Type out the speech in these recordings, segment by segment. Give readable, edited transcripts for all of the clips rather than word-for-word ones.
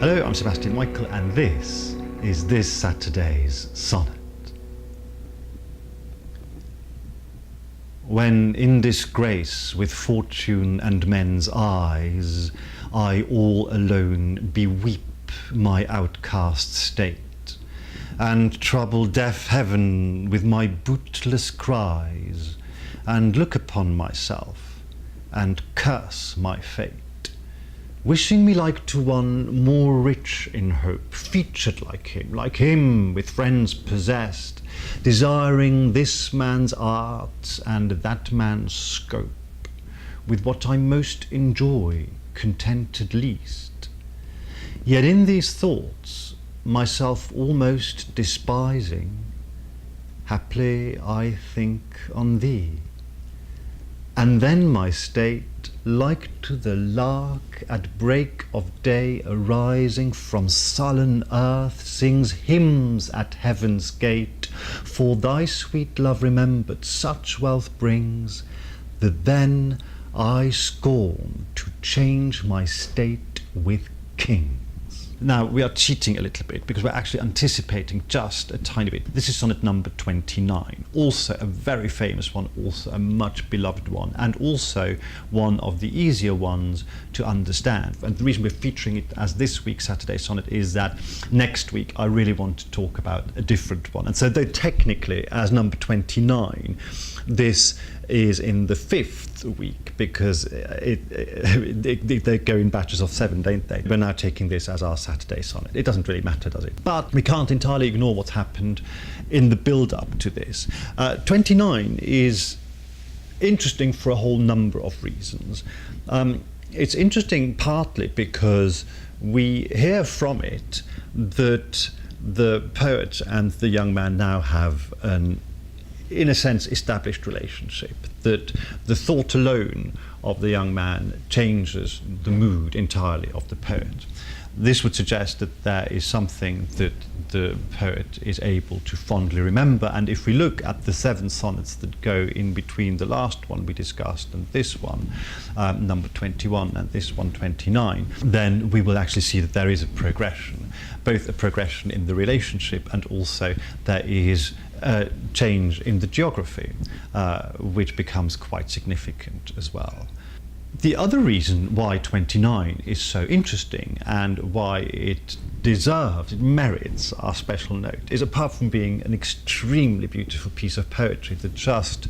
Hello, I'm Sebastian Michael, and this is this Saturday's Sonnet. When in disgrace with fortune and men's eyes, I all alone beweep my outcast state, and trouble deaf heaven with my bootless cries, and look upon myself, and curse my fate, wishing me like to one more rich in hope, featured like him, with friends possessed, desiring this man's art and that man's scope, with what I most enjoy, contented least. Yet in these thoughts, myself almost despising, haply I think on thee, and then my state, like to the lark at break of day arising from sullen earth, sings hymns at heaven's gate, for thy sweet love remembered such wealth brings, that then I scorn to change my state with kings. Now, we are cheating a little bit because we're actually anticipating just a tiny bit. This is sonnet number 29, also a very famous one, also a much beloved one, and also one of the easier ones to understand. And the reason we're featuring it as this week's Saturday sonnet is that next week I really want to talk about a different one. And so though technically as number 29, this is in the fifth week because they go in batches of 7, don't they? We're now taking this as our Saturday sonnet. It doesn't really matter, does it? But we can't entirely ignore what's happened in the build-up to this. 29 is interesting for a whole number of reasons. It's interesting partly because we hear from it that the poet and the young man now have an, in a sense, established relationship, that the thought alone of the young man changes the mood entirely of the poet. This would suggest that there is something that the poet is able to fondly remember, and if we look at the 7 sonnets that go in between the last one we discussed and this one, number 21, and this one, 29, then we will actually see that there is a progression, both a progression in the relationship and also there is a change in the geography, which becomes quite significant as well. The other reason why 29 is so interesting and why it merits our special note is, apart from being an extremely beautiful piece of poetry that just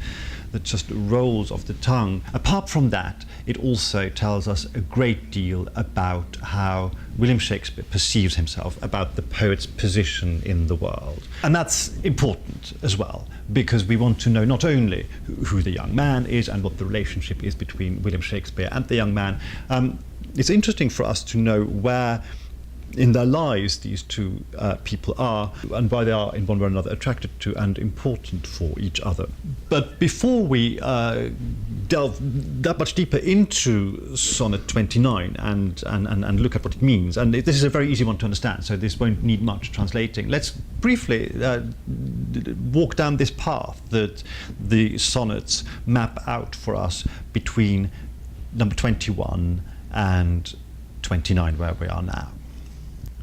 rolls off the tongue, apart from that, it also tells us a great deal about how William Shakespeare perceives himself, about the poet's position in the world. And that's important as well, because we want to know not only who the young man is and what the relationship is between William Shakespeare and the young man. It's interesting for us to know where in their lives these two people are and why they are in one way or another attracted to and important for each other. But before we delve that much deeper into sonnet 29 and look at what it means, and this is a very easy one to understand, so this won't need much translating, let's briefly walk down this path that the sonnets map out for us between number 21 and 29, where we are now.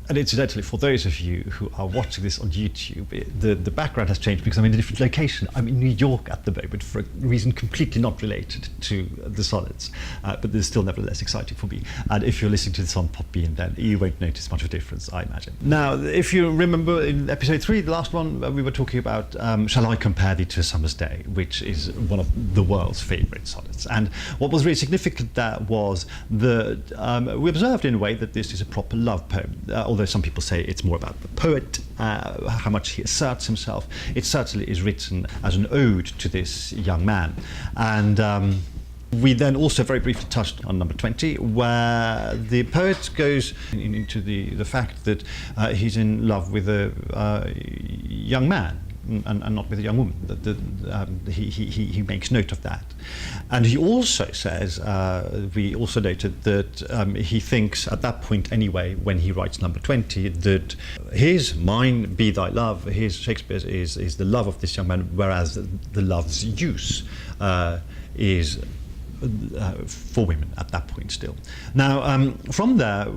And incidentally, for those of you who are watching this on YouTube, the background has changed because I'm in a different location. I'm in New York at the moment for a reason completely not related to the sonnets, but it's still nevertheless exciting for me. And if you're listening to this on Podbean, then you won't notice much of a difference, I imagine. Now, if you remember in episode 3, the last one, we were talking about Shall I Compare Thee to a Summer's Day, which is one of the world's favourite sonnets. And what was really significant there was that we observed in a way that this is a proper love poem, although some people say it's more about the poet, how much he asserts himself. It certainly is written as an ode to this young man. And we then also very briefly touched on number 20, where the poet goes into the fact that he's in love with a young man, and not with a young woman. He makes note of that. And he also says, we also noted that he thinks at that point anyway, when he writes number 20, that his mine be thy love, his Shakespeare's is the love of this young man, whereas the love's use is for women at that point still. Now, from there,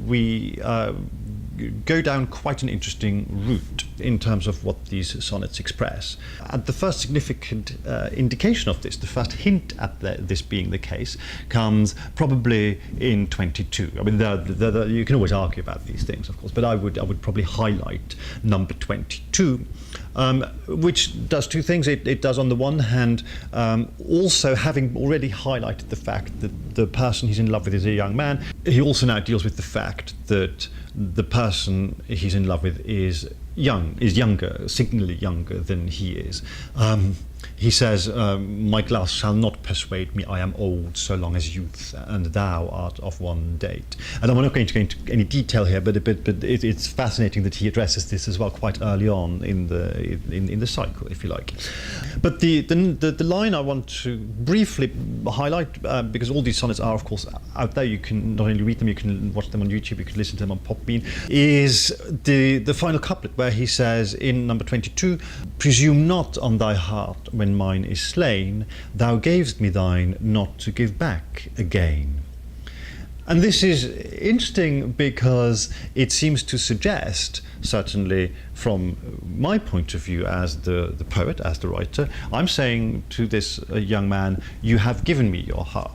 we go down quite an interesting route in terms of what these sonnets express. And the first significant indication of this, the first hint at this being the case, comes probably in 22. I mean, you can always argue about these things, of course, but I would probably highlight number 22, which does two things. It does, on the one hand, also having already highlighted the fact that the person he's in love with is a young man, he also now deals with the fact that the person he's in love with is younger, signally younger than he is. He says, my glass shall not persuade me, I am old so long as youth, and thou art of one date. And I'm not going to go into any detail here, but it's fascinating that he addresses this as well quite early on in the cycle, if you like. But the line I want to briefly highlight, because all these sonnets are, of course, out there, you can not only read them, you can watch them on YouTube, you can listen to them on Popbean, is the final couplet where he says in number 22, presume not on thy heart when mine is slain, thou gavest me thine not to give back again. And this is interesting because it seems to suggest, certainly from my point of view as the poet, as the writer, I'm saying to this young man, you have given me your heart.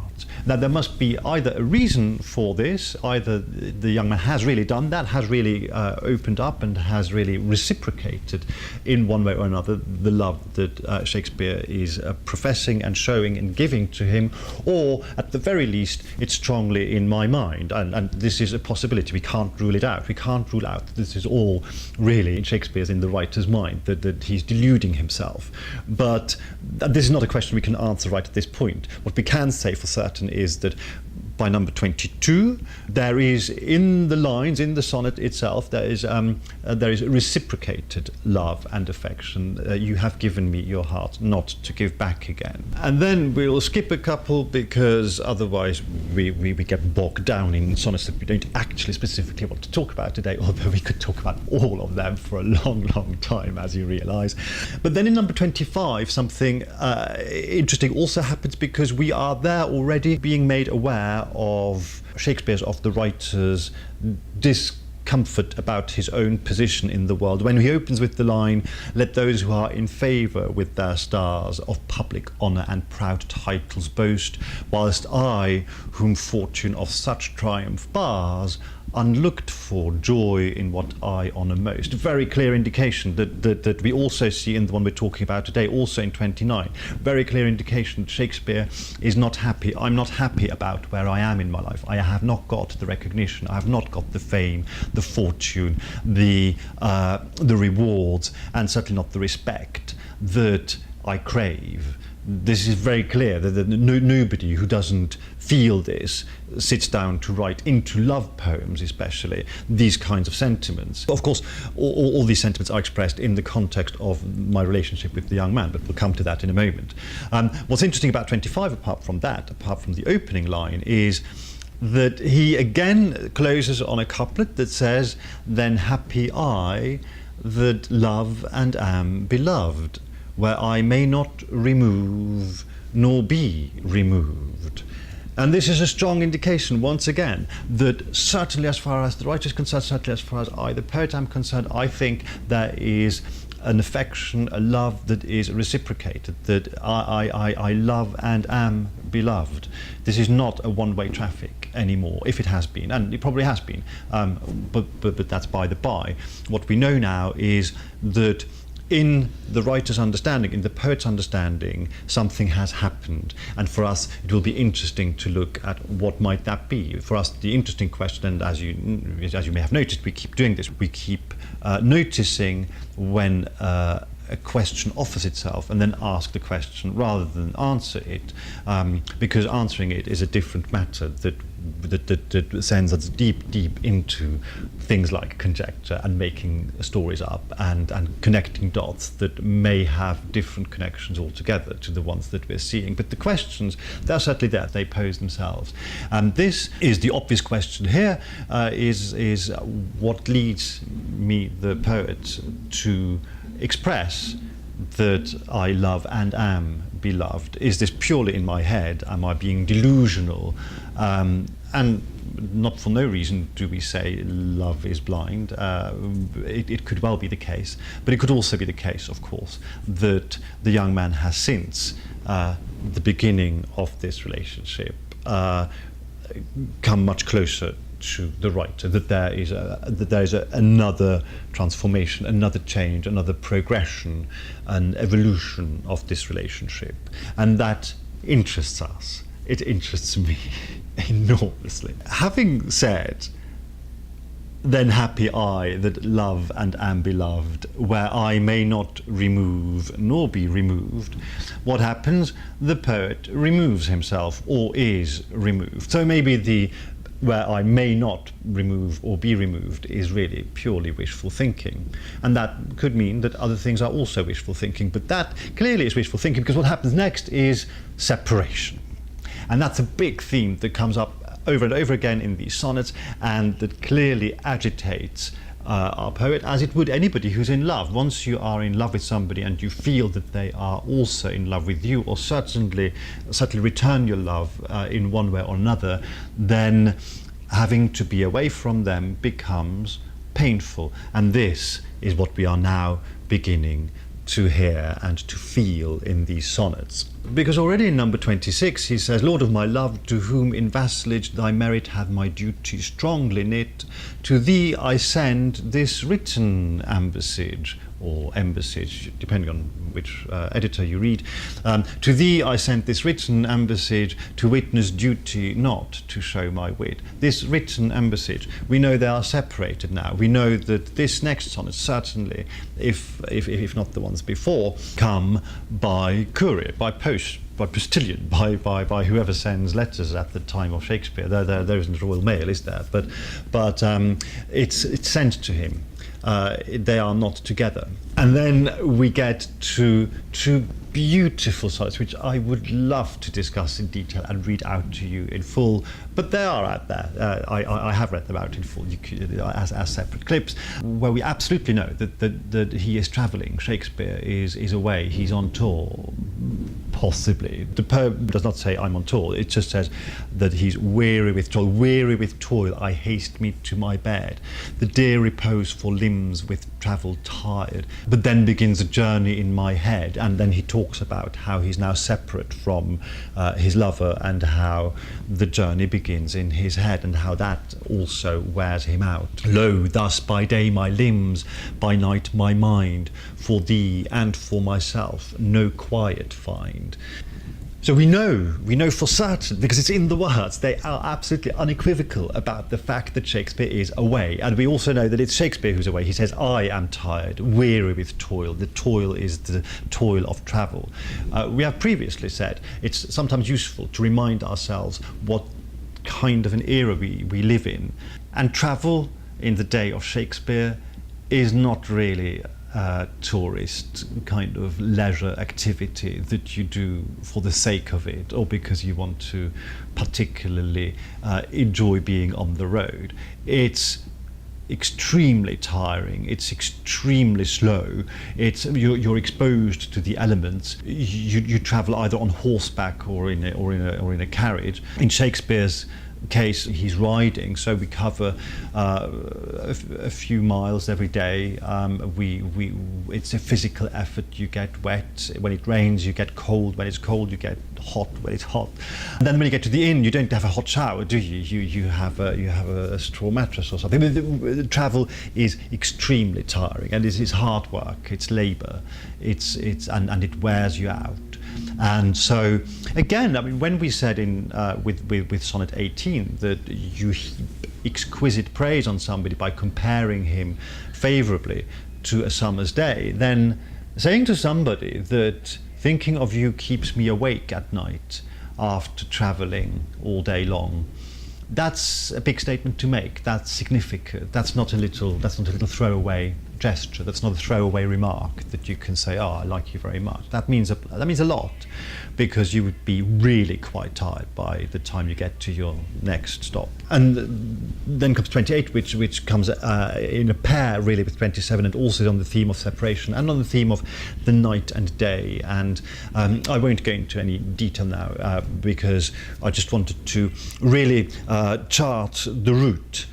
Now, there must be either a reason for this, either the young man has really done that, has really opened up and has really reciprocated in one way or another the love that Shakespeare is professing and showing and giving to him, or at the very least it's strongly in my mind, and this is a possibility. We can't rule it out. We can't rule out that this is all really in Shakespeare's, in the writer's mind, that he's deluding himself. But this is not a question we can answer right at this point. What we can say for certain is that by number 22, there is in the lines, in the sonnet itself, there is reciprocated love and affection. You have given me your heart not to give back again. And then we'll skip a couple because otherwise we get bogged down in sonnets that we don't actually specifically want to talk about today, although we could talk about all of them for a long, long time, as you realise. But then in number 25, something interesting also happens, because we are there already being made aware of Shakespeare's, of the writer's discomfort about his own position in the world. When he opens with the line, let those who are in favour with their stars of public honour and proud titles boast, whilst I, whom fortune of such triumph bars, unlooked for joy in what I honour most. Very clear indication that we also see in the one we're talking about today, also in 29. Very clear indication that Shakespeare is not happy. I'm not happy about where I am in my life. I have not got the recognition. I have not got the fame, the fortune, the rewards, and certainly not the respect that I crave. This is very clear that nobody who doesn't feel this sits down to write into love poems, especially these kinds of sentiments. Of course, all these sentiments are expressed in the context of my relationship with the young man, but we'll come to that in a moment. What's interesting about 25, apart from that, apart from the opening line, is that he again closes on a couplet that says, then happy I that love and am beloved, where I may not remove nor be removed. And this is a strong indication, once again, that certainly as far as the writer is concerned, certainly as far as I, the poet, am concerned, I think there is an affection, a love that is reciprocated, that I love and am beloved. This is not a one-way traffic anymore, if it has been, and it probably has been, but that's by the by. What we know now is that in the writer's understanding, in the poet's understanding, something has happened. And for us, it will be interesting to look at what might that be. For us, the interesting question, and as you may have noticed, we keep doing this. We keep noticing when a question offers itself and then ask the question rather than answer it, because answering it is a different matter that sends us deep into things like conjecture and making stories up and connecting dots that may have different connections altogether to the ones that we're seeing. But the questions, they're certainly there, they pose themselves. And this is the obvious question here, is what leads me, the poet, to express that I love and am beloved? Is this purely in my head? Am I being delusional? And not for no reason do we say love is blind. It could well be the case, but it could also be the case, of course, that the young man has since the beginning of this relationship come much closer to the writer, that there is another transformation, another change, another progression, an evolution of this relationship, and that interests us. It interests me enormously. Having said, then happy I that love and am beloved, where I may not remove nor be removed. What happens? The poet removes himself, or is removed. So maybe the where I may not remove or be removed is really purely wishful thinking. And that could mean that other things are also wishful thinking, but that clearly is wishful thinking, because what happens next is separation. And that's a big theme that comes up over and over again in these sonnets, and that clearly agitates our poet, as it would anybody who's in love. Once you are in love with somebody and you feel that they are also in love with you, or certainly return your love in one way or another, then having to be away from them becomes painful. And this is what we are now beginning to hear and to feel in these sonnets. Because already in number 26 he says, Lord of my love, to whom in vassalage thy merit hath my duty strongly knit, to thee I send this written ambassage, or embassage, depending on which editor you read. To thee I sent this written ambassage, to witness duty, not to show my wit. This written ambassage, we know they are separated now. We know that this next sonnet, certainly, if not the ones before, come by courier, by post, by postilion, by whoever sends letters at the time of Shakespeare. There isn't Royal Mail, is there? But it's sent to him. They are not together. And then we get to two beautiful sonnets, which I would love to discuss in detail and read out to you in full, but they are out there. I have read them out in full as separate clips, where we absolutely know that he is travelling. Shakespeare is away, he's on tour, possibly. The poem does not say I'm on tour, it just says that he's weary with toil, I haste me to my bed, the dear repose for limbs with travel tired. But then begins a journey in my head, and then he talks about how he's now separate from his lover, and how the journey begins in his head, and how that also wears him out. Lo, thus by day my limbs, by night my mind, for thee and for myself no quiet find. So we know for certain, because it's in the words, they are absolutely unequivocal about the fact that Shakespeare is away. And we also know that it's Shakespeare who's away. He says, I am tired, weary with toil. The toil is the toil of travel. We have previously said it's sometimes useful to remind ourselves what kind of an era we live in. And travel in the day of Shakespeare is not really tourist kind of leisure activity that you do for the sake of it, or because you want to particularly enjoy being on the road. It's extremely tiring, it's extremely slow, you're exposed to the elements. You travel either on horseback or in a carriage. In Shakespeare's case, he's riding, so we cover a few miles every day. It's a physical effort. You get wet when it rains, you get cold when it's cold, you get hot when it's hot. And then when you get to the inn, you don't have a hot shower, do you? You have a straw mattress or something. The travel is extremely tiring, and it's hard work, it's labor, and it wears you out. And so, again, I mean, when we said with Sonnet 18 that you heap exquisite praise on somebody by comparing him favourably to a summer's day, then saying to somebody that thinking of you keeps me awake at night after travelling all day long, that's a big statement to make. That's significant. That's not a little throwaway gesture. That's not a throwaway remark that you can say, "Oh, I like you very much." That means a lot, because you would be really quite tired by the time you get to your next stop. And then comes 28, which comes in a pair really with 27, and also on the theme of separation and on the theme of the night and day. And I won't go into any detail now because I just wanted to really chart the route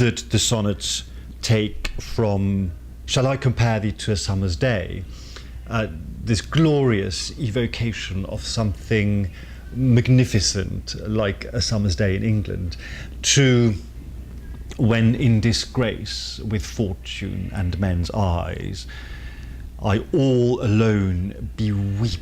that the sonnets take from "Shall I compare thee to a summer's day?" This glorious evocation of something magnificent like a summer's day in England, to "When in disgrace with fortune and men's eyes, I all alone beweep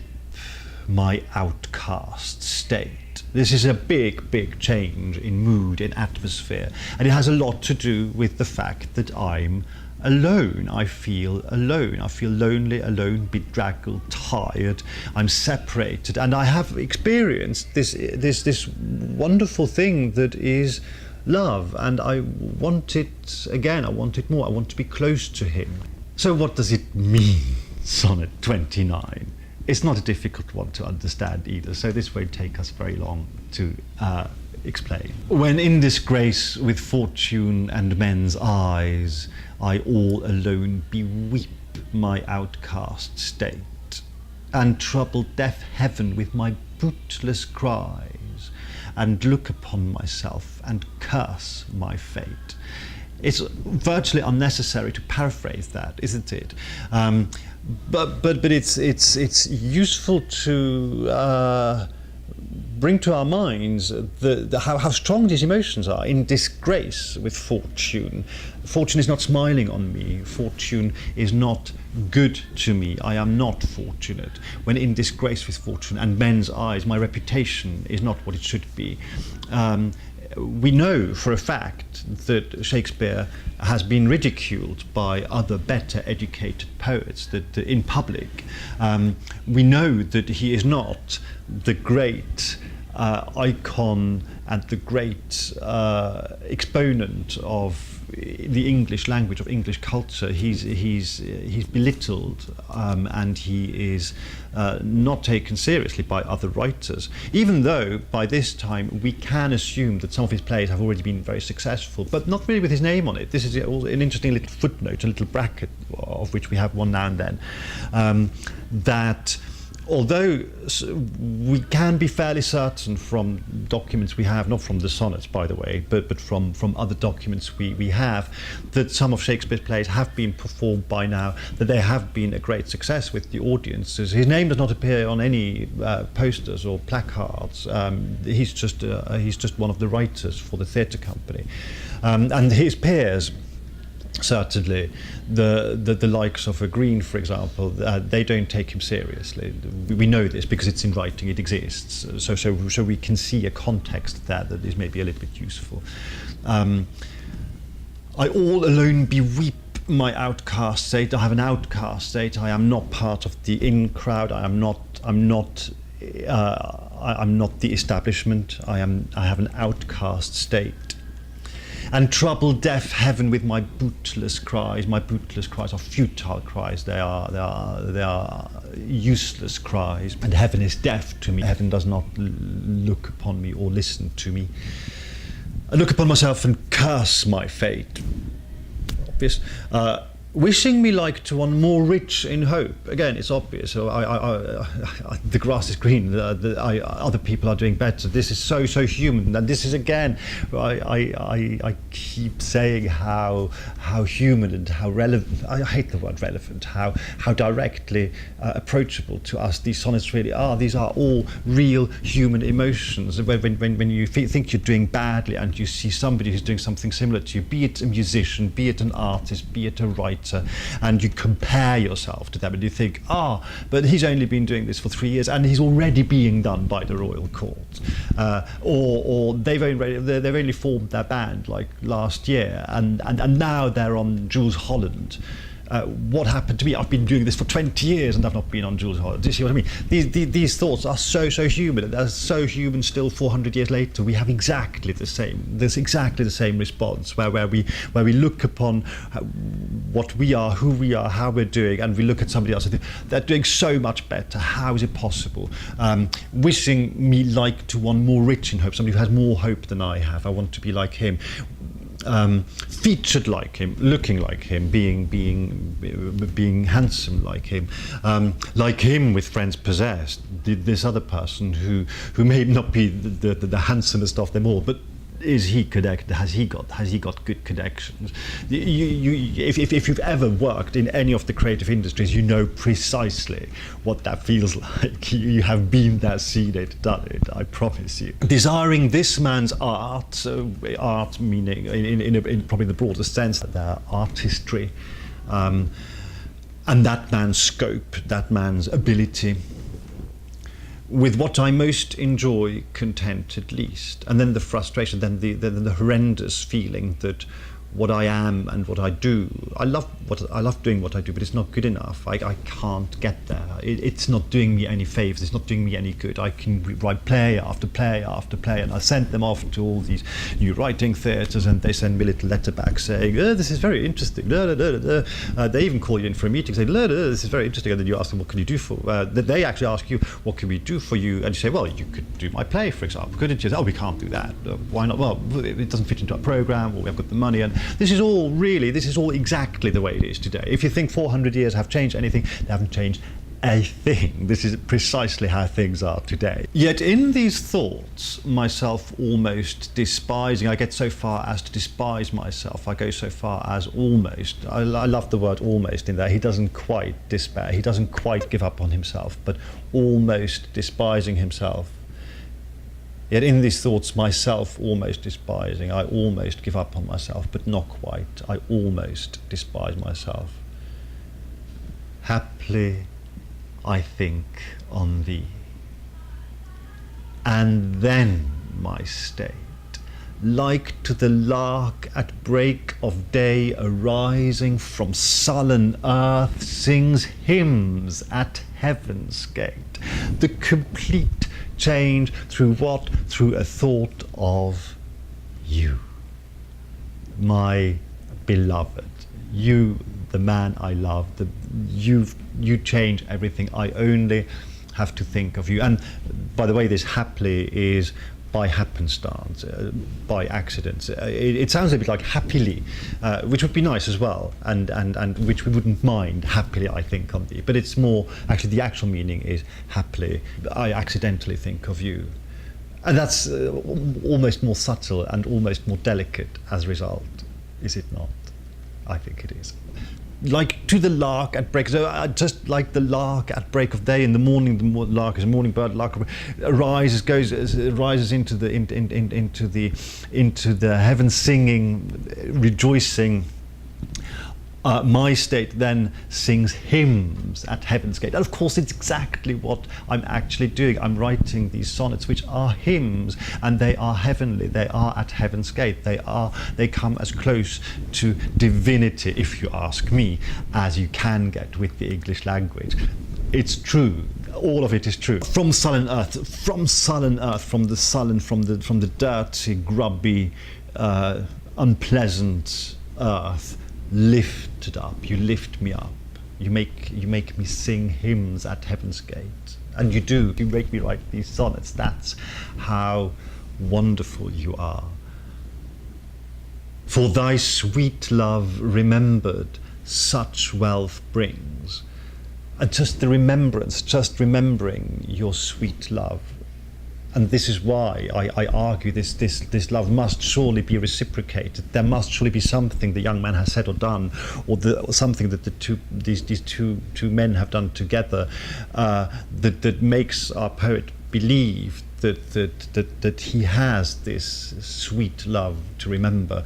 my outcast state." This is a big change in mood, in atmosphere, and it has a lot to do with the fact that I'm alone. I feel alone. I feel lonely, alone, bedraggled, tired. I'm separated, and I have experienced this wonderful thing that is love, and I want it again. I want it more. I want to be close to him. So what does it mean, Sonnet 29? It's not a difficult one to understand either, so this won't take us very long to explain. "When in disgrace with fortune and men's eyes, I all alone beweep my outcast state, and trouble deaf heaven with my bootless cries, and look upon myself and curse my fate." It's virtually unnecessary to paraphrase that, isn't it? But it's useful to bring to our minds how strong these emotions are. In disgrace with fortune. Fortune is not smiling on me. Fortune is not good to me. I am not fortunate. When in disgrace with fortune and men's eyes, my reputation is not what it should be. We know for a fact that Shakespeare has been ridiculed by other better educated poets that in public. We know that he is not the great icon and the great exponent of the English language, of English culture. He's belittled, and he is not taken seriously by other writers, even though by this time we can assume that some of his plays have already been very successful, but not really with his name on it. This is an interesting little footnote, a little bracket, of which we have one now and then, that although we can be fairly certain from documents we have, not from the sonnets by the way, but from other documents we have, that some of Shakespeare's plays have been performed by now, that they have been a great success with the audiences. His name does not appear on any posters or placards. He's just one of the writers for the theatre company, and his peers. Certainly, the likes of a Green, for example, they don't take him seriously. We know this because it's in writing; it exists. So we can see a context there that is maybe a little bit useful. I all alone beweep my outcast state. I have an outcast state. I am not part of the in crowd. I'm not the establishment. I have an outcast state. And trouble deaf heaven with my bootless cries. My bootless cries are futile cries. They are useless cries. And heaven is deaf to me. Heaven does not look upon me or listen to me. I look upon myself and curse my fate. Obvious. Wishing me like to one more rich in hope. Again, it's obvious. So the grass is green. Other people are doing better. This is so human. And this is again, I keep saying how human and how relevant. I hate the word relevant. How directly approachable to us these sonnets really are. These are all real human emotions. When you think you're doing badly and you see somebody who's doing something similar to you, be it a musician, be it an artist, be it a writer, and you compare yourself to them and you think, but he's only been doing this for 3 years and he's already being done by the royal court, or they've only formed their band like last year and now they're on Jules Holland. what happened to me? I've been doing this for 20 years and I've not been on Jules holiday. Do you see what I mean? These thoughts are so human. They're so human still 400 years later. We have exactly the same. There's exactly the same response where we look upon what we are, who we are, how we're doing, and we look at somebody else and think, they're doing so much better. How is it possible? Wishing me like to one more rich in hope, somebody who has more hope than I have. I want to be like him. Featured like him, looking like him, being handsome like him with friends possessed. This other person who may not be the handsomest of them all, but is he connected? Has he got good connections? If you've ever worked in any of the creative industries, you know precisely what that feels like. You have been there, seen it, done it. I promise you. Desiring this man's art, art meaning in probably the broadest sense that their artistry, and that man's scope, that man's ability. With what I most enjoy, content at least, and then the frustration, then the horrendous feeling that what I am and what I do, I love doing what I do, but it's not good enough. I can't get there. It's not doing me any favors. It's not doing me any good. I can write play after play after play, and I send them off to all these new writing theatres, and they send me a little letter back saying, "Oh, this is very interesting." They even call you in for a meeting, saying, "This is very interesting," and then you ask them, "What can you do for?" They actually ask you, "What can we do for you?" And you say, "Well, you could do my play, for example, couldn't you?" "Oh, we can't do that." "Why not?" "Well, it doesn't fit into our programme, or we haven't got the money." And this is all exactly the way it is today. If you think 400 years have changed anything, they haven't changed a thing. This is precisely how things are today. Yet in these thoughts, myself almost despising, I get so far as to despise myself. I go so far as almost, I love the word almost in there. He doesn't quite despair. He doesn't quite give up on himself, but almost despising himself. Yet in these thoughts, myself almost despising, I almost give up on myself, but not quite. I almost despise myself. Haply I think on thee, and then my state, like to the lark at break of day arising from sullen earth, sings hymns at heaven's gate. The complete change through what? Through a thought of you, my beloved. You, the man I love. You change everything. I only have to think of you. And by the way, this happily is by happenstance, by accident. It sounds a bit like happily, which would be nice as well, and which we wouldn't mind, happily I think on thee. But it's more, actually the actual meaning is happily, I accidentally think of you. And that's almost more subtle and almost more delicate as a result, is it not? I think it is. Like to the lark at break, so just like the lark at break of day in the morning, the lark is a morning bird. Lark rises into the heaven, singing, rejoicing. My state then sings hymns at heaven's gate. And of course, it's exactly what I'm actually doing. I'm writing these sonnets, which are hymns, and they are heavenly. They are at heaven's gate. They come as close to divinity, if you ask me, as you can get with the English language. It's true. All of it is true. From sullen earth, from the dirty, grubby, unpleasant earth, lifted up. You lift me up. You make me sing hymns at heaven's gate. And you do. You make me write these sonnets. That's how wonderful you are. For thy sweet love remembered such wealth brings. And just the remembrance, just remembering your sweet love. And this is why I argue this love must surely be reciprocated. There must surely be something the young man has said or done, or something that these two men have done together, that makes our poet believe that he has this sweet love to remember.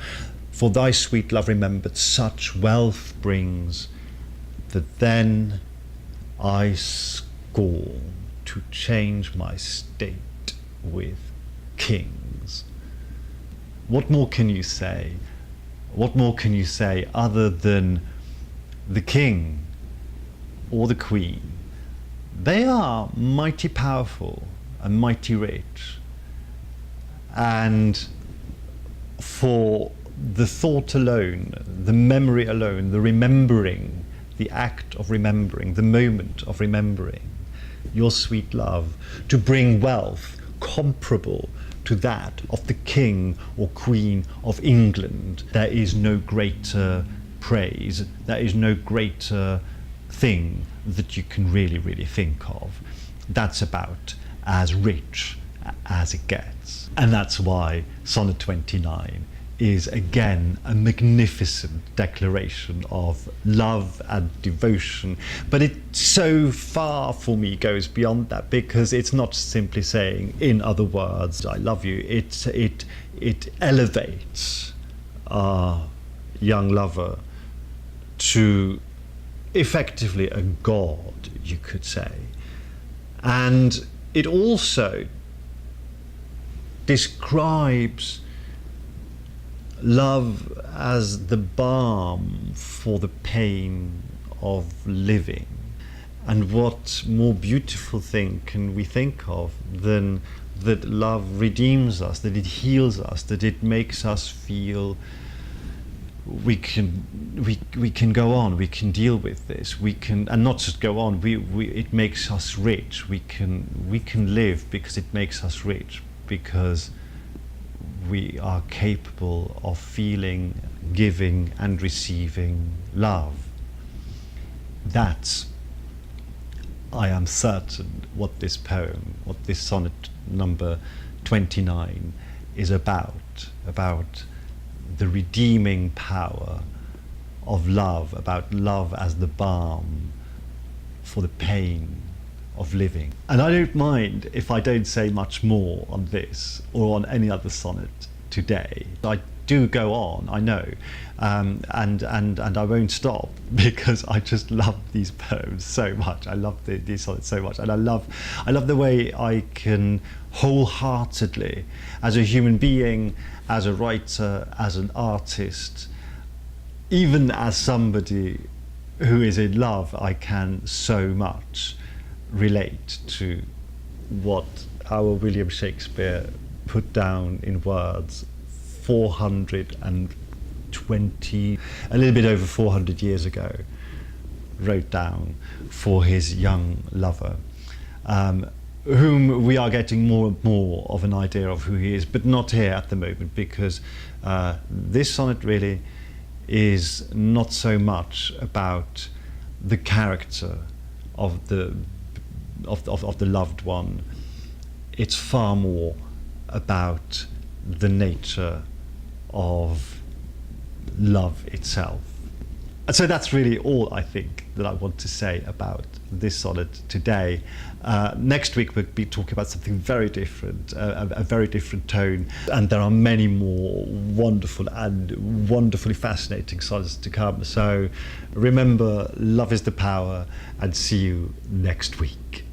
For thy sweet love remembered such wealth brings, that then I scorn to change my state with kings. What more can you say? What more can you say other than the king or the queen, they are mighty powerful and mighty rich. And for the thought alone, the memory alone, the remembering, the act of remembering, the moment of remembering your sweet love, to bring wealth comparable to that of the king or queen of England, there is no greater praise, there is no greater thing that you can really think of. That's about as rich as it gets. And that's why Sonnet 29 is again a magnificent declaration of love and devotion. But it so far for me goes beyond that, because it's not simply saying, in other words, I love you. It elevates our young lover to effectively a god, you could say. And it also describes love as the balm for the pain of living. And what more beautiful thing can we think of than that love redeems us, that it heals us, that it makes us feel we can go on, we can deal with this, we can, and not just go on, it makes us rich, we can live because it makes us rich, because we are capable of feeling, giving and receiving love. That's, I am certain, what this poem, what this sonnet number 29 is about the redeeming power of love, about love as the balm for the pain of living. And I don't mind if I don't say much more on this or on any other sonnet today. I do go on, I know, and I won't stop, because I just love these poems so much. I love these sonnets so much, and I love the way I can wholeheartedly, as a human being, as a writer, as an artist, even as somebody who is in love, I can so much relate to what our William Shakespeare put down in words 420, a little bit over 400 years ago, wrote down for his young lover, whom we are getting more and more of an idea of who he is, but not here at the moment, because this sonnet really is not so much about the character of the loved one. It's far more about the nature of love itself. And so that's really all I think that I want to say about this sonnet today. Next week we'll be talking about something very different, a very different tone, and there are many more wonderful and wonderfully fascinating sonnets to come. So remember, love is the power, and see you next week.